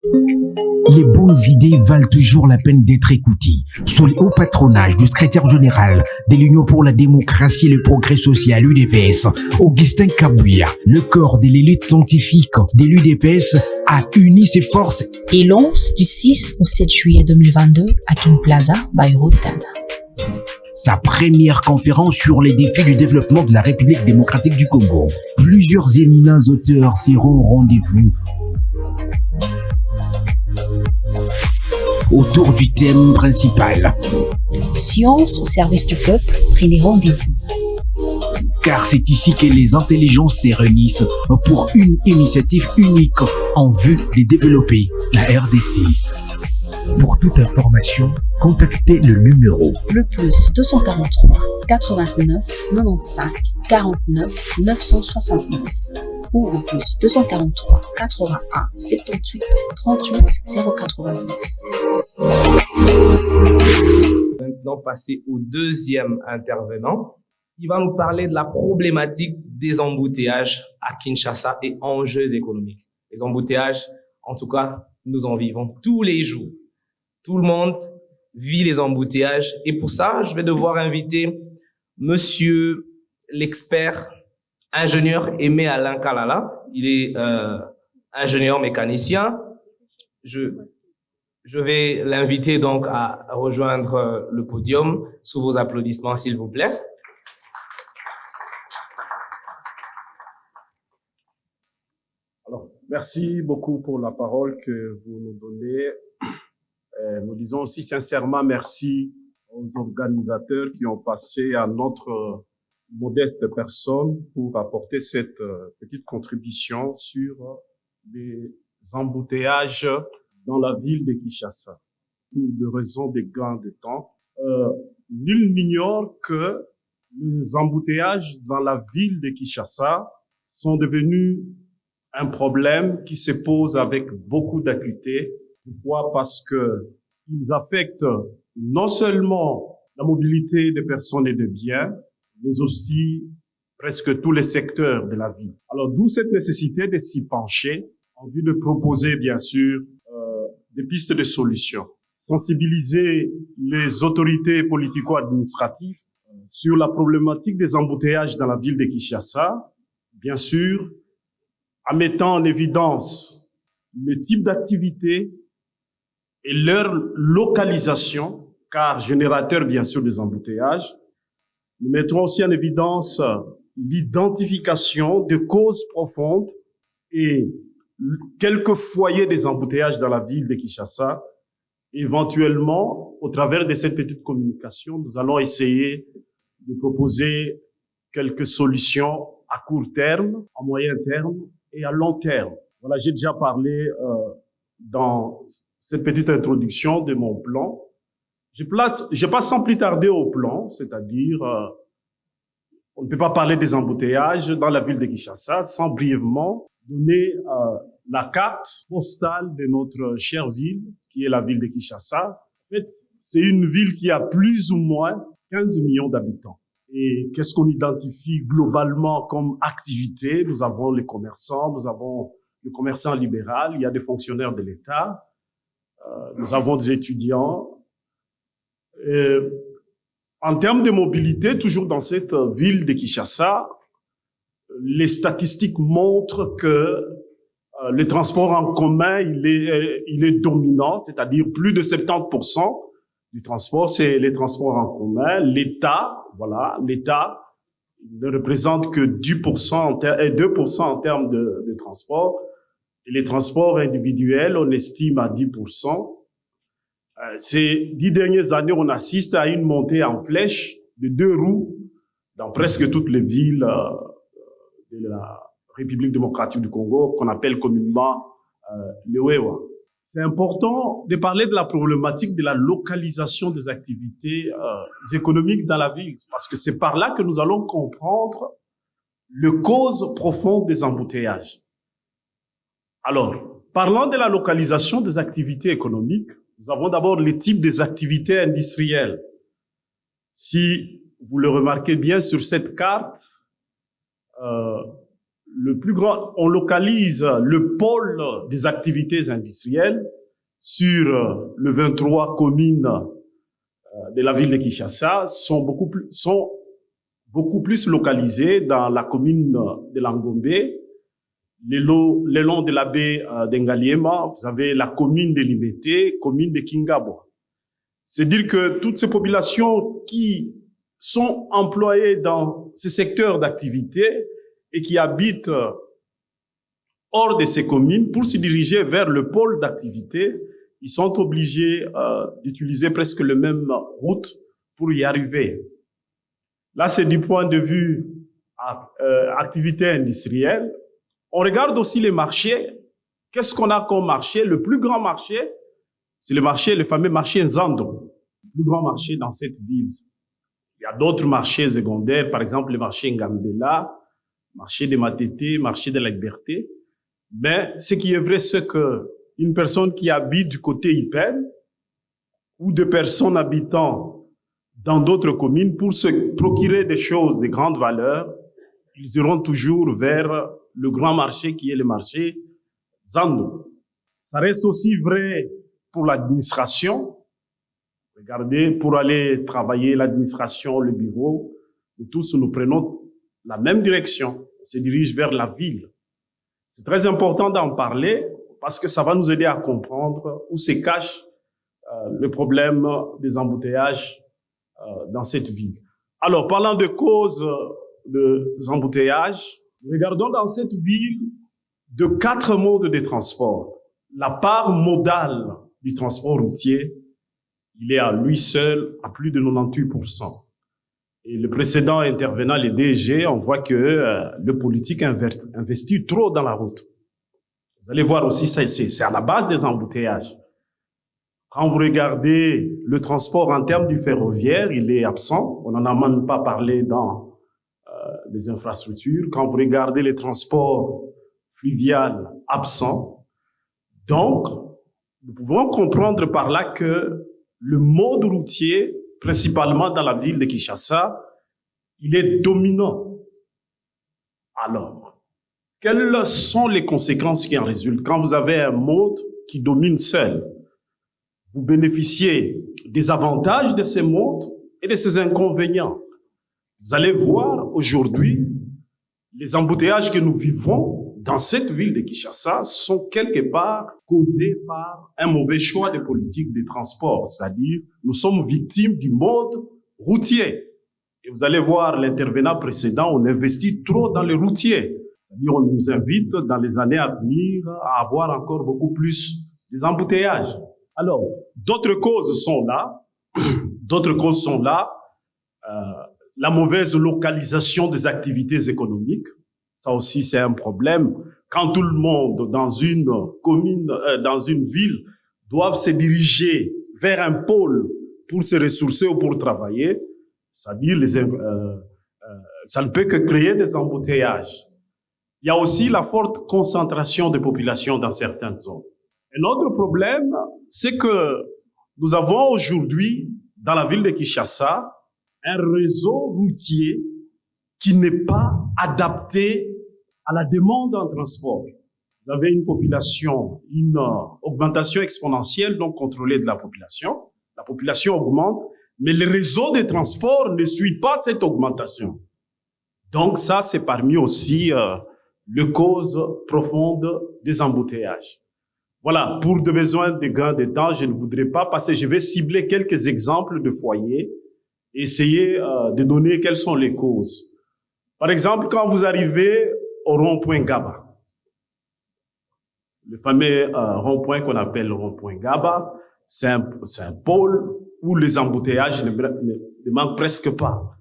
Les bonnes idées valent toujours la peine d'être écoutées. Sous le haut patronage du secrétaire général de l'Union pour la démocratie et le progrès social UDPS, Augustin Kabouya, le corps de l'élite scientifique de l'UDPS a uni ses forces et lance du 6 au 7 juillet 2022 à King Plaza, Bayrou, Tana. Sa première conférence sur les défis du développement de la République démocratique du Congo. Plusieurs éminents auteurs seront au rendez-vous autour du thème principal. Science au service du peuple, prenez rendez-vous. Car c'est ici que les intelligences se réunissent pour une initiative unique en vue de développer la RDC. Pour toute information, contactez le numéro le plus 243 89 95 49 969 ou le plus 243 81 78 38 089. Maintenant, passer au deuxième intervenant. Il va nous parler de la problématique des embouteillages à Kinshasa et enjeux économiques. Les embouteillages, en tout cas, nous en vivons tous les jours. Tout le monde vit les embouteillages. Et pour ça, je vais devoir inviter monsieur l'expert ingénieur Aimé Alain Kalala. Il est ingénieur mécanicien. Je vais l'inviter donc à rejoindre le podium sous vos applaudissements, s'il vous plaît. Alors, merci beaucoup pour la parole que vous nous donnez. Nous disons aussi sincèrement merci aux organisateurs qui ont passé à notre modeste personne pour apporter cette petite contribution sur les embouteillages dans la ville de Kinshasa. Pour des raisons de gain de temps, nul n'ignore que les embouteillages dans la ville de Kinshasa sont devenus un problème qui se pose avec beaucoup d'acuité. Pourquoi? Parce que ils affectent non seulement la mobilité des personnes et des biens, mais aussi presque tous les secteurs de la vie. Alors, d'où cette nécessité de s'y pencher en vue de proposer, bien sûr, des pistes de solutions. Sensibiliser les autorités politico-administratives sur la problématique des embouteillages dans la ville de Kinshasa, bien sûr, en mettant en évidence le type d'activité et leur localisation, car générateur, bien sûr, des embouteillages. Nous mettrons aussi en évidence l'identification des causes profondes et quelques foyers des embouteillages dans la ville de Kinshasa. Éventuellement, au travers de cette petite communication, nous allons essayer de proposer quelques solutions à court terme, à moyen terme et à long terme. Voilà, j'ai déjà parlé dans cette petite introduction de mon plan. Je passe sans plus tarder au plan, c'est-à-dire on ne peut pas parler des embouteillages dans la ville de Kinshasa sans brièvement donner la carte postale de notre chère ville, qui est la ville de Kinshasa. En fait, c'est une ville qui a plus ou moins 15 millions d'habitants. Et qu'est-ce qu'on identifie globalement comme activité? Nous avons les commerçants, nous avons le commerçant libéral, il y a des fonctionnaires de l'État, nous avons des étudiants. En termes de mobilité, toujours dans cette ville de Kinshasa, les statistiques montrent que le transport en commun, il est dominant, c'est-à-dire plus de 70% du transport, c'est les transports en commun. L'État, voilà, l'État ne représente que 2% en termes de transport. Et les transports individuels, on estime à 10%. Ces 10 dernières années, on assiste à une montée en flèche de 2 roues dans presque toutes les villes de la République démocratique du Congo, qu'on appelle communément le Wewa. C'est important de parler de la problématique de la localisation des activités économiques dans la ville, parce que c'est par là que nous allons comprendre les causes profondes des embouteillages. Alors, parlant de la localisation des activités économiques, nous avons d'abord les types des activités industrielles. Si vous le remarquez bien sur cette carte, le plus grand, on localise le pôle des activités industrielles sur les 23 communes de la ville de Kinshasa sont beaucoup plus localisées dans la commune de Langombe, le long de la baie d'Engaliema. Vous avez la commune de Limete, commune de Kingabo. C'est dire que toutes ces populations qui sont employées dans ces secteurs d'activité et qui habitent hors de ces communes, pour se diriger vers le pôle d'activité, ils sont obligés d'utiliser presque la même route pour y arriver. Là, c'est du point de vue activité industrielle. On regarde aussi les marchés. Qu'est-ce qu'on a comme marché? Le plus grand marché, c'est le fameux marché Nzando, le plus grand marché dans cette ville. Il y a d'autres marchés secondaires, par exemple le marché Ngambela, marché de Matete, marché de la Liberté. Mais ce qui est vrai, c'est que une personne qui habite du côté Ipen ou des personnes habitant dans d'autres communes, pour se procurer des choses de grande valeur, ils iront toujours vers le grand marché qui est le marché Zando. Ça reste aussi vrai pour l'administration. Regardez, pour aller travailler l'administration, le bureau, nous tous nous prenons la même direction. On se dirige vers la ville. C'est très important d'en parler parce que ça va nous aider à comprendre où se cache le problème des embouteillages dans cette ville. Alors, parlant de causes des embouteillages, regardons dans cette ville de 4 modes de transport. La part modale du transport routier, il est à lui seul à plus de 98%. Et le précédent intervenant, le DG, on voit que le politique investit trop dans la route. Vous allez voir aussi, c'est à la base des embouteillages. Quand vous regardez le transport en termes du ferroviaire, il est absent. On n'en a même pas parlé dans les infrastructures. Quand vous regardez les transports fluvial, absent. Donc, nous pouvons comprendre par là que le mode routier, principalement dans la ville de Kinshasa, il est dominant. Alors, quelles sont les conséquences qui en résultent? Quand vous avez un mode qui domine seul, vous bénéficiez des avantages de ces modes et de ces inconvénients. Vous allez voir aujourd'hui, les embouteillages que nous vivons dans cette ville de Kinshasa sont quelque part causés par un mauvais choix de politique de transport. C'est-à-dire, nous sommes victimes du mode routier. Et vous allez voir l'intervenant précédent, on investit trop dans le routier. C'est-à-dire, on nous invite dans les années à venir à avoir encore beaucoup plus des embouteillages. Alors, d'autres causes sont là. D'autres causes sont là. La mauvaise localisation des activités économiques. Ça aussi, c'est un problème. Quand tout le monde dans une commune, dans une ville, doivent se diriger vers un pôle pour se ressourcer ou pour travailler, c'est-à-dire ça ne peut que créer des embouteillages. Il y a aussi la forte concentration de population dans certaines zones. Un autre problème, c'est que nous avons aujourd'hui, dans la ville de Kinshasa, un réseau routier qui n'est pas adapté à la demande en transport. Vous avez une population, une augmentation exponentielle donc contrôlée de la population. La population augmente, mais le réseau de transport ne suit pas cette augmentation. Donc ça, c'est parmi aussi les causes profondes des embouteillages. Voilà, pour des besoins de gain de temps, je ne voudrais pas passer. Je vais cibler quelques exemples de foyers et essayer de donner quelles sont les causes. Par exemple, quand vous arrivez au rond-point Gaba, le fameux rond-point qu'on appelle le rond-point Gaba, c'est un pôle où les embouteillages ne manquent presque pas.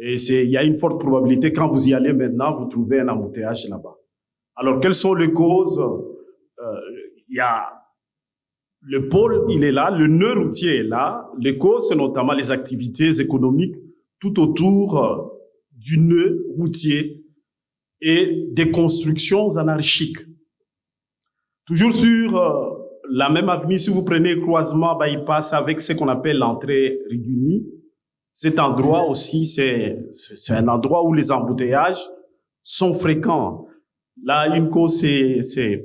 Et il y a une forte probabilité, quand vous y allez maintenant, vous trouvez un embouteillage là-bas. Alors, quelles sont les causes? Il y a le pôle, il est là, le nœud routier est là. Les causes, c'est notamment les activités économiques tout autour du nœud routier et des constructions anarchiques. Toujours sur la même avenue, si vous prenez le croisement bypass avec ce qu'on appelle l'entrée Riguni, cet endroit aussi, c'est un endroit où les embouteillages sont fréquents. Là, une cause, c'est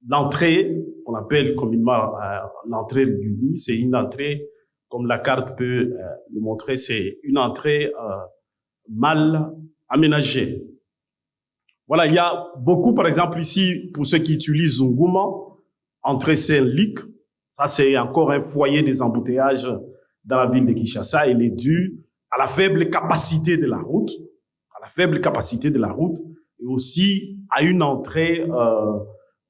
l'entrée, qu'on appelle communément l'entrée régulière. C'est une entrée, comme la carte peut le montrer, c'est une entrée mal aménagée. Voilà, il y a beaucoup, par exemple, ici, pour ceux qui utilisent Zunguma, entrée Saint-Luc, ça c'est encore un foyer des embouteillages dans la ville de Kinshasa. Il est dû à la faible capacité de la route, et aussi à une entrée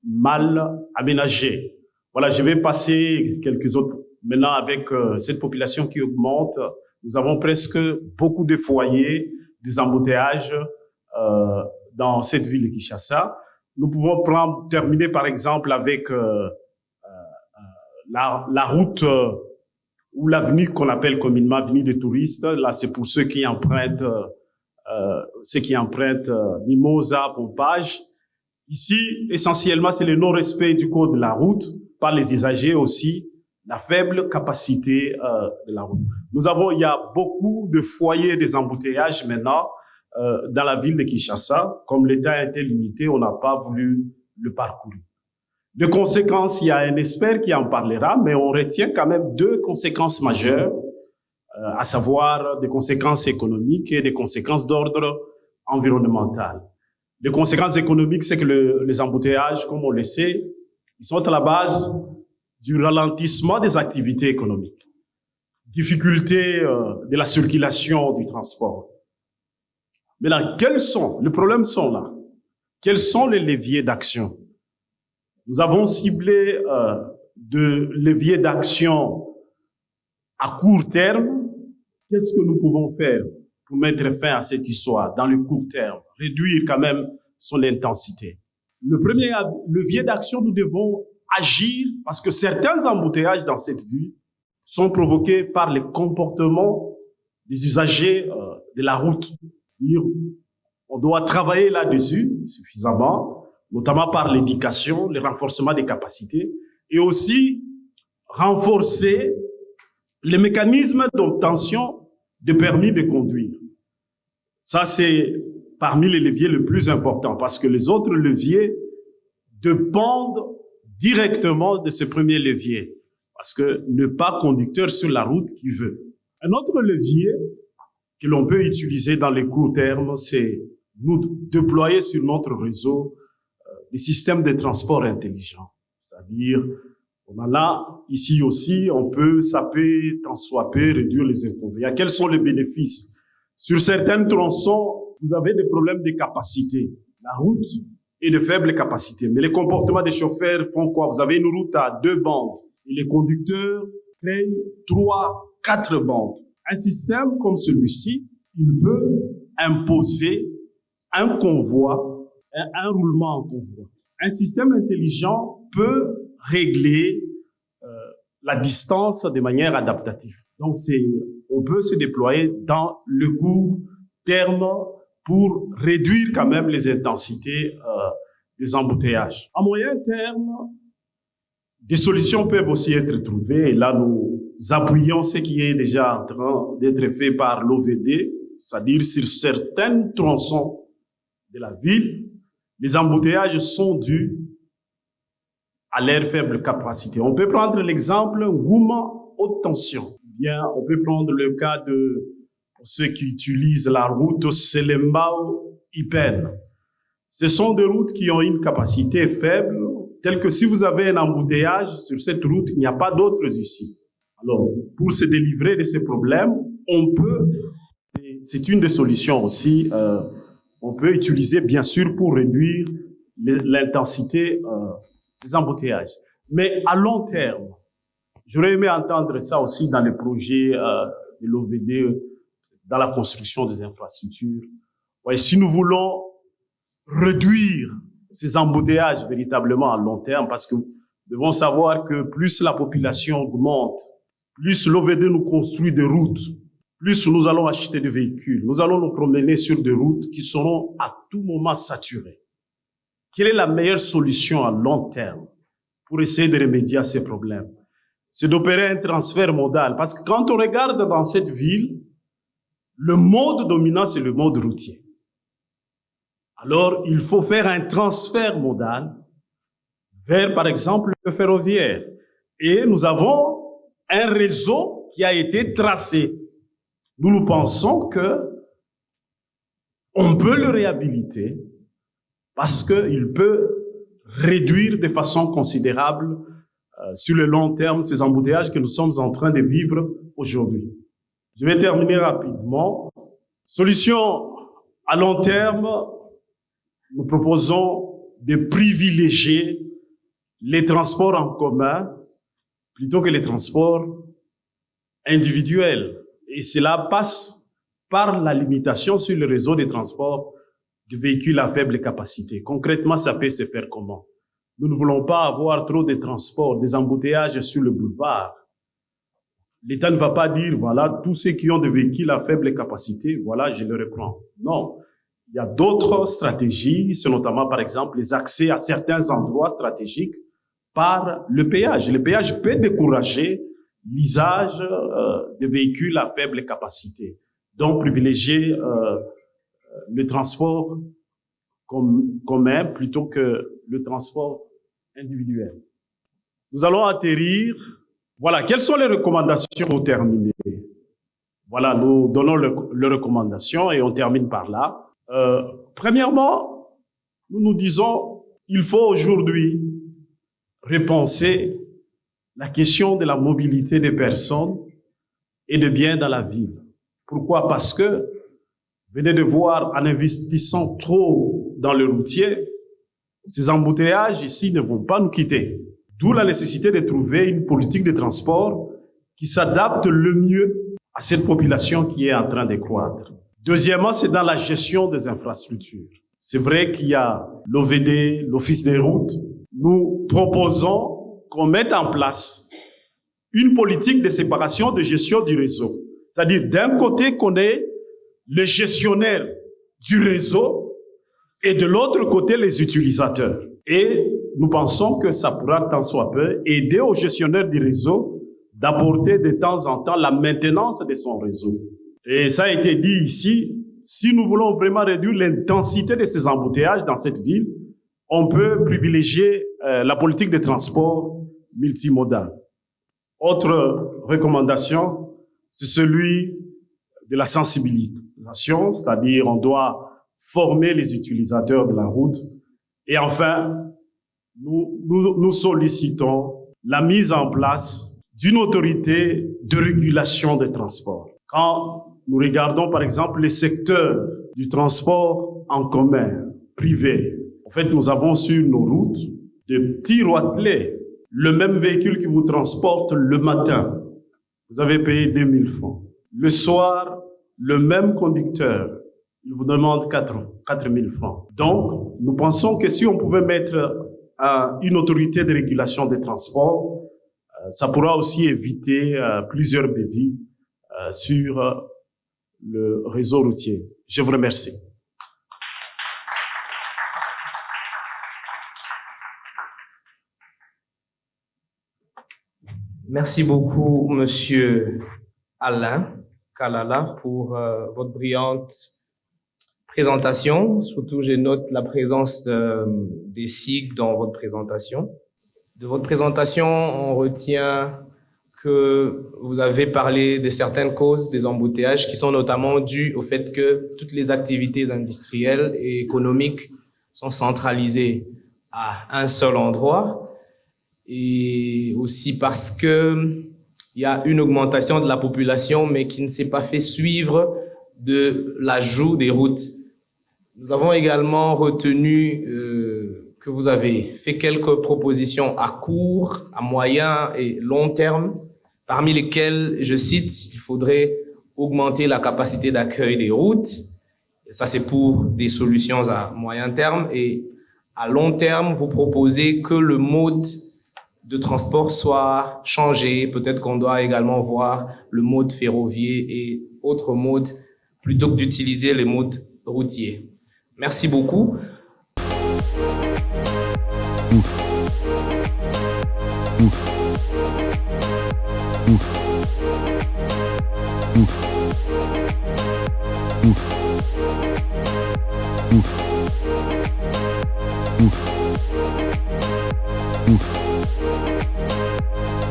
mal aménagée. Voilà, je vais passer quelques autres. Maintenant, avec cette population qui augmente, nous avons presque beaucoup de foyers, des embouteillages dans cette ville de Kinshasa. Nous pouvons terminer par exemple avec la route ou l'avenue qu'on appelle communément avenue des touristes. Là, c'est pour ceux qui empruntent Mimosa, Pompage. Ici, essentiellement, c'est le non-respect du code de la route par les usagers aussi, la faible capacité de la route. Il y a beaucoup de foyers des embouteillages maintenant dans la ville de Kinshasa. Comme l'État était limité, on n'a pas voulu le parcourir. De conséquences, il y a un expert qui en parlera, mais on retient quand même deux conséquences majeures, à savoir des conséquences économiques et des conséquences d'ordre environnemental. Les conséquences économiques, c'est que les embouteillages, comme on le sait, ils sont à la base du ralentissement des activités économiques, difficulté de la circulation du transport. Mais là, les problèmes sont là. Quels sont les leviers d'action? Nous avons ciblé de leviers d'action à court terme. Qu'est-ce que nous pouvons faire pour mettre fin à cette histoire dans le court terme, réduire quand même son intensité? Le premier levier d'action, nous devons agir parce que certains embouteillages dans cette ville sont provoqués par les comportements des usagers de la route. On doit travailler là-dessus suffisamment, notamment par l'éducation, le renforcement des capacités et aussi renforcer les mécanismes d'obtention de permis de conduire. Ça, c'est parmi les leviers les plus importants parce que les autres leviers dépendent directement de ce premier levier parce que ne pas conducteur sur la route qui veut. Un autre levier que l'on peut utiliser dans les courts termes, c'est nous déployer sur notre réseau des systèmes de transport intelligents. C'est-à-dire, on en a ici aussi, on peut saper, tant soit peu, réduire les inconvénients. Quels sont les bénéfices? Sur certains tronçons, vous avez des problèmes de capacité. La route est de faible capacité. Mais les comportements des chauffeurs font quoi? Vous avez une route à 2 bandes et les conducteurs créent 3, 4 bandes. Un système comme celui-ci, il peut imposer un convoi, un roulement en convoi. Un système intelligent peut régler la distance de manière adaptative. Donc, on peut se déployer dans le court terme pour réduire quand même les intensités des embouteillages. À moyen terme, des solutions peuvent aussi être trouvées. Et là, nous appuyons ce qui est déjà en train d'être fait par l'OVD, c'est-à-dire sur certains tronçons de la ville, les embouteillages sont dus à leur faible capacité. On peut prendre l'exemple Ngouma haute tension. Bien, on peut prendre le cas de ceux qui utilisent la route Selembao-Ipen. Ce sont des routes qui ont une capacité faible, telle que si vous avez un embouteillage sur cette route, il n'y a pas d'autres ici. Alors, pour se délivrer de ces problèmes, c'est une des solutions aussi, on peut utiliser bien sûr pour réduire l'intensité des embouteillages. Mais à long terme, j'aurais aimé entendre ça aussi dans les projets de l'OVD, dans la construction des infrastructures. Ouais, si nous voulons réduire ces embouteillages véritablement à long terme, parce que nous devons savoir que plus la population augmente, plus l'OVD nous construit des routes, plus nous allons acheter des véhicules, nous allons nous promener sur des routes qui seront à tout moment saturées. Quelle est la meilleure solution à long terme pour essayer de remédier à ces problèmes? C'est d'opérer un transfert modal. Parce que quand on regarde dans cette ville, le mode dominant, c'est le mode routier. Alors, il faut faire un transfert modal vers, par exemple, le ferroviaire. Et nous avons un réseau qui a été tracé. Nous pensons que on peut le réhabiliter parce qu'il peut réduire de façon considérable sur le long terme ces embouteillages que nous sommes en train de vivre aujourd'hui. Je vais terminer rapidement. Solution à long terme, nous proposons de privilégier les transports en commun plutôt que les transports individuels. Et cela passe par la limitation sur le réseau des transports de véhicules à faible capacité. Concrètement, ça peut se faire comment? Nous ne voulons pas avoir trop de transports, des embouteillages sur le boulevard. L'État ne va pas dire, voilà, tous ceux qui ont des véhicules à faible capacité, voilà, je les reprends. Non. Il y a d'autres stratégies, c'est notamment, par exemple, les accès à certains endroits stratégiques par le péage. Le péage peut décourager l'usage de véhicules à faible capacité. Donc, privilégier le transport commun plutôt que le transport individuel. Nous allons atterrir. Voilà, quelles sont les recommandations pour terminer? Voilà, nous donnons les recommandations et on termine par là. Premièrement, nous nous disons, il faut aujourd'hui repenser la question de la mobilité des personnes et de biens dans la ville. Pourquoi? Parce que, venez de voir, en investissant trop dans le routier, ces embouteillages ici ne vont pas nous quitter. D'où la nécessité de trouver une politique de transport qui s'adapte le mieux à cette population qui est en train de croître. Deuxièmement, c'est dans la gestion des infrastructures. C'est vrai qu'il y a l'OVD, l'Office des routes. Nous proposons qu'on mette en place une politique de séparation de gestion du réseau. C'est-à-dire, d'un côté, qu'on ait le gestionnaire du réseau et de l'autre côté, les utilisateurs. Et nous pensons que ça pourra, tant soit peu, aider au gestionnaire du réseau d'apporter de temps en temps la maintenance de son réseau. Et ça a été dit ici, si nous voulons vraiment réduire l'intensité de ces embouteillages dans cette ville, on peut privilégier la politique de transport multimodal. Autre recommandation, c'est celui de la sensibilisation, c'est-à-dire on doit former les utilisateurs de la route. Et enfin, nous sollicitons la mise en place d'une autorité de régulation des transports. Quand nous regardons par exemple les secteurs du transport en commun, privé, en fait nous avons sur nos routes des petits roitelets. Le même véhicule qui vous transporte le matin, vous avez payé 2000 francs. Le soir, le même conducteur, il vous demande 4000 francs. Donc, nous pensons que si on pouvait mettre une autorité de régulation des transports, ça pourra aussi éviter plusieurs bévies sur le réseau routier. Je vous remercie. Merci beaucoup, Monsieur Alain Kalala, pour votre brillante présentation. Surtout, je note la présence des SIG dans votre présentation. De votre présentation, on retient que vous avez parlé de certaines causes des embouteillages qui sont notamment dues au fait que toutes les activités industrielles et économiques sont centralisées à un seul endroit, et aussi parce que il y a une augmentation de la population, mais qui ne s'est pas fait suivre de l'ajout des routes. Nous avons également retenu que vous avez fait quelques propositions à court, à moyen et long terme, parmi lesquelles, je cite, il faudrait augmenter la capacité d'accueil des routes. Et ça, c'est pour des solutions à moyen terme. Et à long terme, vous proposez que le mode de transport soit changé. Peut-être qu'on doit également voir le mode ferroviaire et autres modes plutôt que d'utiliser les modes routiers. Merci beaucoup.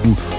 beaucoup.